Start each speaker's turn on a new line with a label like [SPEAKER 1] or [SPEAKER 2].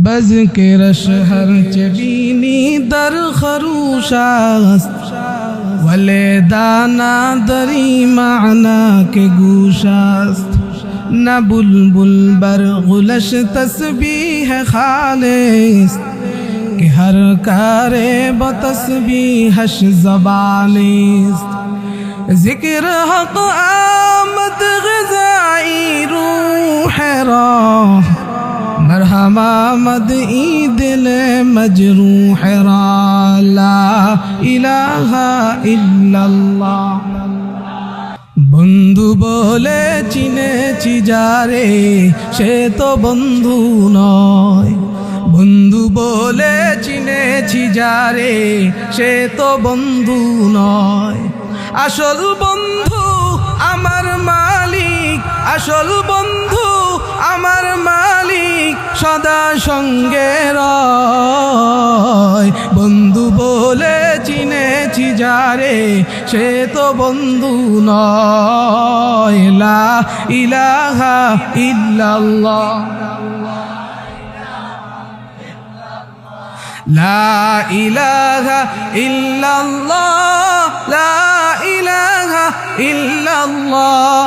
[SPEAKER 1] بز کے رش ہر چبینی در خروش است ولی دانا دری معنی کے گوش است نہ بلبل بر غلش تسبیح خالص کہ ہر کار بتسبیحش زبانی است ذکر حق آمد غذائی روح راہ مرحم آمد ای دل مجروح را لا الہ الا اللہ বন্ধু বলে চিনেছি যারে সে তো বন্ধু নয় বন্ধু বলে চিনেছি যারে সে তো বন্ধু নয় আসল বন্ধু আমার মালিক আসল বন্ধু আমার মালিক সদা সঙ্গে রয় বন্ধু বলে চিনেছি যারে সে তো বন্ধু নয় লা ইলাহা ইল্লাল্লাহ লা ইলাহা ইল্লাল্লাহ লা ইলাহা ইল্লাল্লাহ